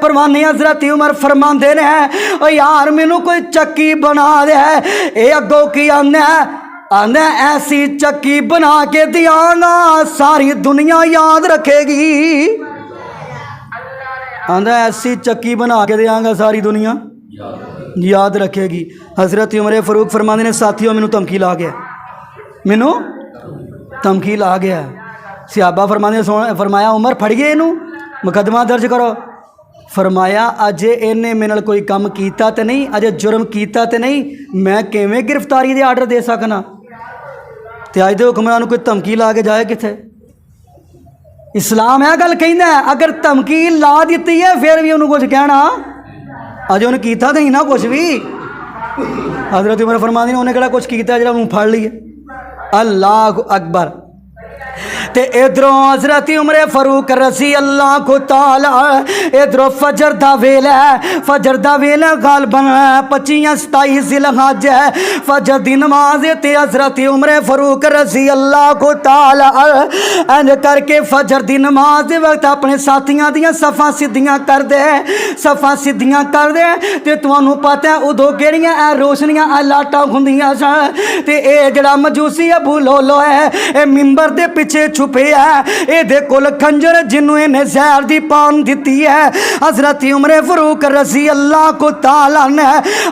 परवाने हजरत उमर फरमाते ने ओ यार मैनू कोई चक्की बना दे। ये अगों की आंदा ऐसी चक्की बना के दियागा सारी दुनिया याद रखेगी। आंदा ऐसी चक्की बना के दियागा सारी दुनिया याद रखेगी। हजरत उमर फारूक फरमाते ने साथियों मैनू धमकी ला गया, मैनू धमकी ला गया। सियाबा फरमाने फरमाया उमर फड़िए इनू मुकदमा दर्ज करो। फरमाया अजे इन्हें मेरे नाल कोई काम कीता तो नहीं, अजे जुर्म कीता तो नहीं, मैं किवें गिरफ्तारी दे आर्डर दे सकना। तो अज दे हुक्मरान कोई धमकी ला के जाए किथे? इस्लाम है गल कहंदा है अगर धमकी ला दी है फिर भी उन्होंने कुछ कहना, अजे उन्हें कीता तो नहीं ना कुछ भी। हजरत उमर फरमाते ने उन्हें किहड़ा कुछ कीता जिहड़ा उन्हें फड़ लिए। अल्लाह अकबर। ते इधरों हजरत उमर फारूक रसी अल्लाह को ताला इधरों फजर दा वेला है। फजर दा वेला गालबन 25-27 जिलहज है। फजर दी नमाज ते हजरत उमर फारूक रसी अल्लाह को ताला इंज करके फजर दी नमाज दे वक्त अपने साथियां दियां सफ़ा सीधियां कर दे, सफ़ा सीधियां कर दे। ते तुहानू पता है उदों किहड़ियां रोशनियां लाटां हुंदियां सन। ते ये जिहड़ा मजूसी अबू लोलो है ये मिंबर दे पिछे छुपे है। ये कोल खंजर जिन्हों इन्हें जहर दी पान दी है। हजरत उमर फारूक रजी अल्लाह को ताला ने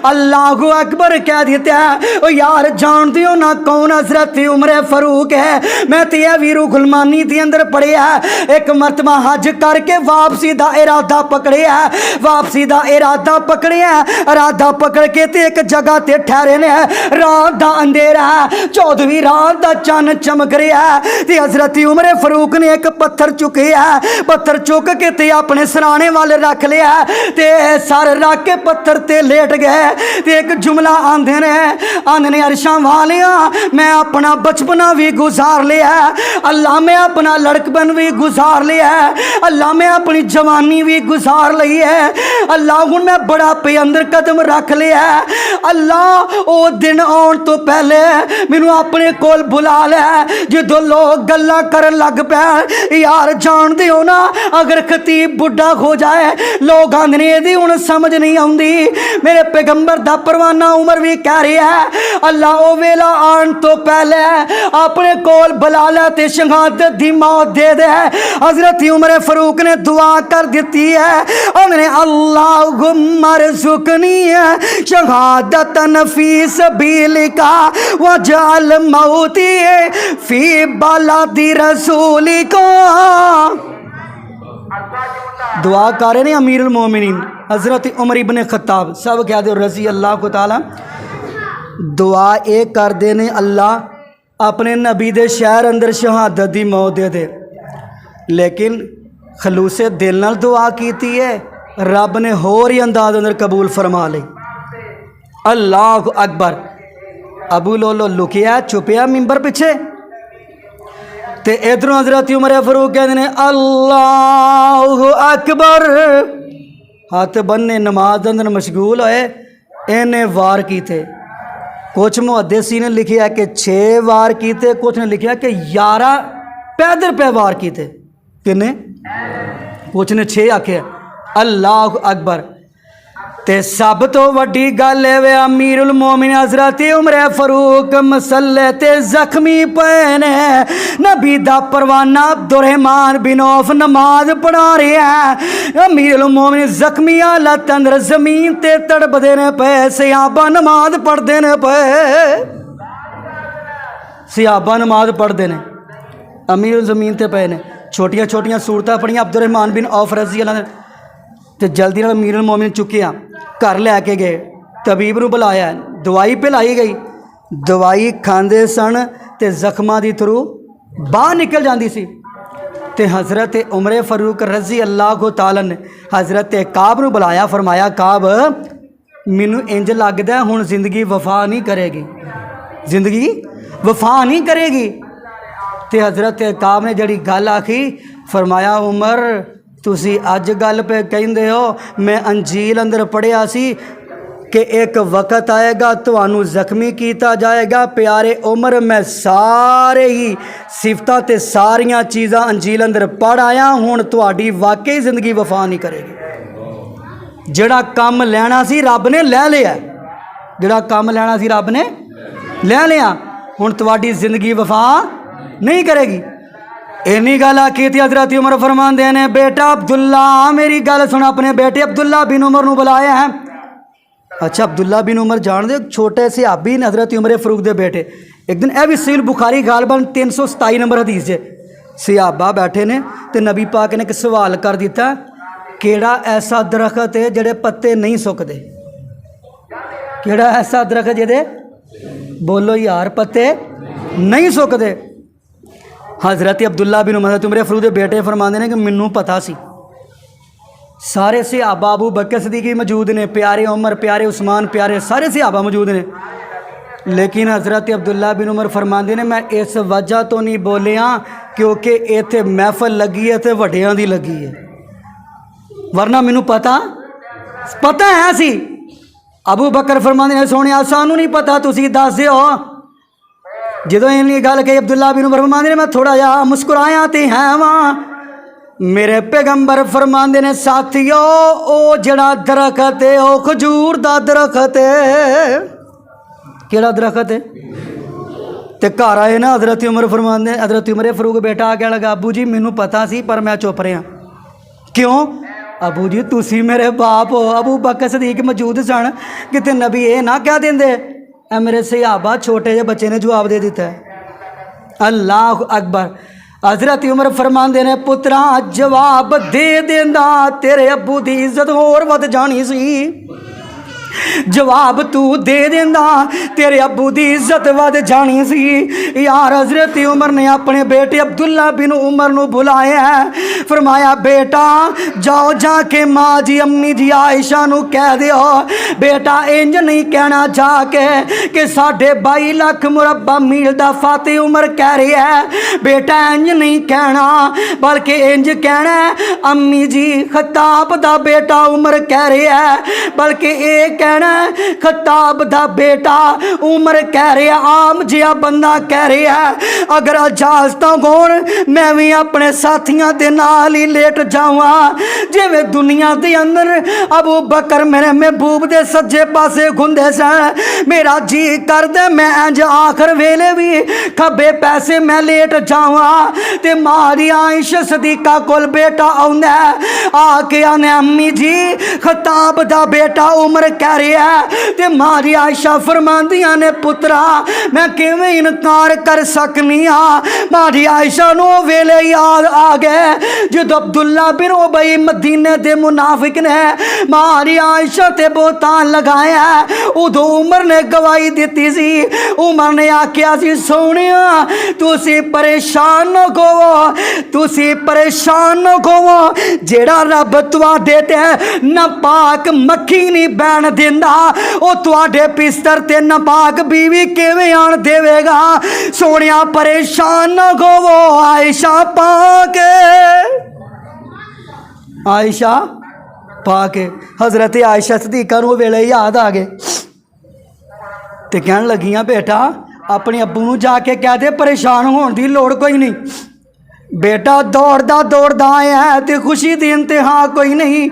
अल्लाह अकबर कह दिता है। ओ यार जानते हो ना कौन हजरत उमर फारूक है? मैं तो यह वीरू गुलमानी के अंदर पढ़िया एक मरतबा हज करके वापसी का इरादा पकड़िया, वापसी का इरादा पकड़िया, इरादा पकड़ के ते एक जगह ते ठहरे ने। रात का अंधेरा 14वीं रात का चन्न चमक रहा है। ते हजरत उमर फारूक ने एक पत्थर चुकिया, पत्थर चुक के ते अपने सराने वाले रख लिया ते सर रख के पत्थर ते लेट गए। ते एक जुमला आंदे ने अरशां वालिया मैं अपना बचपना भी गुजार लिया, अल्लाह मैं अपना लड़कपन भी गुजार लिया, अल्लाह मैं अपनी जवानी भी गुजार ली है, अल्लाह हुण मैं बड़ा पे अंदर कदम रख लिया। अल्लाह ओ दिन आउण तो पहले मैनू अपने कोल बुला लिया जो लोग गल्लां करन लग पे। यार जानते हो ना अगर खतीब बुढ़ा हो जाए लोग आंदे ने इहदी हुण समझ नहीं आउंदी। मेरे पैगंबर दा परवाना उमर भी कह रहा है अल्लाह ओ वेला आन तो पहले अपने कोल बुला लै ते शहादत दी मौत दे दे। हजरत उमर फारूक ने दुआ कर दी है उन्होंने अल्लाहुम्मा रज़ुकनी शहादतन फी सबीलिका वजअल मौती फी बालादी रसूली को। दुआ कर रहे हैं अमीरुल मोमिनीन हजरत उमर इब्ने खत्ताब सब क्या दे रजी अल्लाह को ताला। दुआ ये करते ने अल्लाह अपने नबी दे शहर अंदर शहादत दी मौत दे दे, लेकिन खलूसे दिल नाल दुआ कीती है रब ने होर ही अंदाज अंदर कबूल फरमा ली। अल्लाह अकबर। अबू लोलो लुकिया छुपिया मिंबर पिछे ते इधरों हजरत उमर फारूक कहते हैं अल्लाह अकबर। हाथ बन्ने नमाज अंदर मशगूल होए इन्हें वार किए। कुछ मुहद्दिसीन ने लिखा कि 6 वार किए, कुछ ने लिखा कि 11 पैदल पे वार किए। किन्ने? कुछ ने 6 आखे। अल्लाह अकबर। ते सब तो वड्डी गल है अमीरुल मोमिन हजरत उमर फारूक मसले ते जख्मी पे ने। नबी दा परवाना अब्दुर्रहमान बिन औफ नमाज पढ़ा रहा है। अमीरुल मोमिन जख्मी हालत अंदर जमीन ते तड़पदे ने पे। सहाबा नमाज पढ़ते ने पे, सहाबा नमाज पढ़ते ने, अमीर जमीन ते पे ने। छोटिया छोटिया सूरतां पढ़ियां अब्दुर्रहमान बिन औफ रजी अल्लाह ने। तो जल्दी नाल अमीरुल मोमिन चुकिया घर लैके गए, तबीब नूं बुलाया, दवाई पिलाई गई। दवाई खांदे सन ते जख्मां दी थरू बाहर निकल जाती सी। ते हज़रत उमर फारूक रजी अल्लाह को ताला ने हज़रत काब नूं बुलाया, फरमाया काब मैनू इंज लगदा हुण जिंदगी वफा नहीं करेगी, जिंदगी वफा नहीं करेगी। ते हज़रत काब ने जड़ी गल आखी फरमाया उमर तुसी अज गल पे कहिंदे हो, मैं अंजील अंदर पढ़िया सी कि एक वक्त आएगा तुहानू जख्मी किया जाएगा। प्यारे उमर मैं सारे ही सिफतां ते सारियां चीज़ां अंजील अंदर पढ़ आया, हुण तुहाडी वाकई जिंदगी वफा नहीं करेगी। ਜਿਹੜਾ ਕੰਮ ਲੈਣਾ ਸੀ ਰੱਬ ने ਲੈ ਲਿਆ, ਜਿਹੜਾ ਕੰਮ ਲੈਣਾ ਸੀ ਰੱਬ ने ਲੈ ਲਿਆ। ਹੁਣ ਤੁਹਾਡੀ ਜ਼ਿੰਦਗੀ ਵਫਾ नहीं करेगी। इन्नी गल आखी थी हजरत उमर फरमाते ने बेटा अब्दुल्ला मेरी गल सुन, अपने बेटे अब्दुल्ला बिन उमर को बुलाया है। अच्छा अब्दुल्ला बिन उमर जान दे छोटे से आबी ने हजरत उमर फरूक के बेटे। एक दिन यह भी सहीह बुखारी गालबन 327 नंबर हदीस है। सहाबा बैठे ने तो नबी पाक ने एक सवाल कर दिता, केड़ा ऐसा दरख्त है जेडे पत्ते नहीं सुकते, केड़ा ऐसा दरख्त जेदे बोलो यार पत्ते नहीं सुकते। हज़रत अब्दुल्ला बिन उमर फरूक के बेटे फरमाते हैं कि मैनू पता सी, सारे सहाबा अबू बकर सिद्दीक़ मौजूद ने, प्यारे उमर प्यारे उस्मान प्यारे सारे सहाबा मौजूद ने, लेकिन हज़रत अब्दुल्ला बिन उमर फरमाते हैं मैं इस वजह तो नहीं बोलिया क्योंकि इत्थे महफल लगी है तो वड्डियां दी लगी है, वरना मैनू पता है सी। अबू बकर फरमाते हैं सोने सानू नहीं पता, तुसी दस दिओ। जो इन्नी गल कही अब्दुल्ला बिन उमर फरमाते ने मैं थोड़ा जा मुस्कुराया तो है वहाँ, मेरे पैगंबर फरमाते ने साथियो ओ जड़ा दरख्त है ओ खजूर दा दरख्त है। केड़ा दरख्त है? तो घर आए ना हजरत उमर फरमाते, हजरत उमर फरूक बेटा आ गया लगा अबू जी मैनू पता सी पर मैं चुप रहा। क्यों? अबू जी तुसी मेरे बाप हो। अबू बकर सिद्दीक़ मौजूद सन, किते नबी ये ना कह देंदे। ए मेरे सहाबा छोटे जे बच्चे ने जवाब दे दिता है। अल्लाह अकबर। हज़रत उमर फरमाते ने पुत्रा जवाब दे देंदा तेरे अबू की इज्जत होर वध जानी सी, जवाब तू दे देंदा तेरे अबू की इज्जत वध जानी सी। यार हज़रत उमर ने अपने बेटे अब्दुल्ला बिन उमर को बुलाया है, फरमाया बेटा जाओ जाके माँ जी अम्मी जी आयशा नू कह दियो बेटा इंज नहीं कहना जाके कि 22.5 लाख मुरब्बा मील का फाते उमर कह रहा है, बेटा इंज नहीं कहना बल्कि इंज कहना अम्मी जी खताब दा बेटा उमर कह रहा है, बल्कि एक कहना खताब दा बेटा उमर कह रहा, आम जिहा बंदा कह रहा है अगर इजाजत होण मैं भी अपने साथियों के नाल ही लेट जावा, जिवें दुनिया के अंदर अबू बकर मेरे महबूब के सज्जे पासे घुंदे सन, मेरा जी करदे मैं इंज आखिर वेले भी खब्बे पैसे मैं लेट जावा। ते मारी आयशा सदीका कोल बेटा आउंदा आके आने अम्मी जी खताब दा बेटा उमर कह रहा है, ते मारी आयशा फरमांदियां ने पुत्रा मैं किवें इनकार कर सकनी हाँ। मारी आयशा नू वेले याद आ गए जदों अब्दुल्ला बिन उबई मदीने दे मुनाफिक ने मारी आयशा ते बोतान लगाया, उदों उमर ने गवाही दी सी। उमर ने आख्या सी सोनिया तुसी परेशान न होवो, तुसी परेशान न होवो, जेड़ा रब तुहाडे ते नापाक मक्खी नहीं बैण दिंदा ओ तुहाडे बिस्तर ते नापाक बीवी किवें आण देवेगा। सोनिया परेशान न होवो। आयशा पाक आयशा पाक हज़रत आयशा सदीका नूं वेले याद आ गए ते कहन लगियां बेटा अपने अब्बू नूं जाके कह दे परेशान होने की लोड़ कोई नहीं, बेटा दौड़दा दौड़दा आया है ते खुशी दी इंतहा कोई नहीं।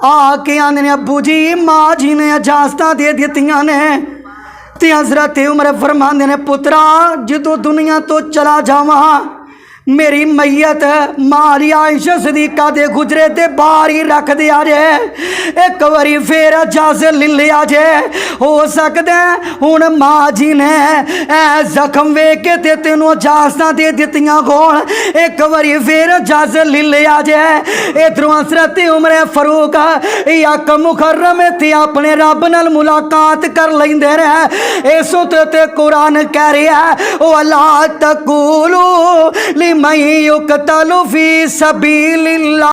आके आंदे ने अब्बू जी माँ जी ने इजाजत दे दित्तियां ने ते हज़रत उमर फरमांदे ने पुत्रा जदों दुनिया तो चला जावा मेरी मैयत मारी आयशा सदीका दे गुजरे ते बाहर ही रख दिया जे, एक बारी फिर इजाजत ले लिया जे, हो सकदा हुण माँ जी ने ऐ जख्म वेख के ते तेनों इजाजत दे दित्तियां कोल, एक बारी फिर इजाजत ले लिया जे। इधरों हज़रत उमर फरूक यक मुकर्रम ते अपने रब नाल मुलाकात कर लैंदे रहे। इस ते कुरान कह रहा है ओ अला तकूलू लिमन युक्तलु फी सबीलिल्लाह।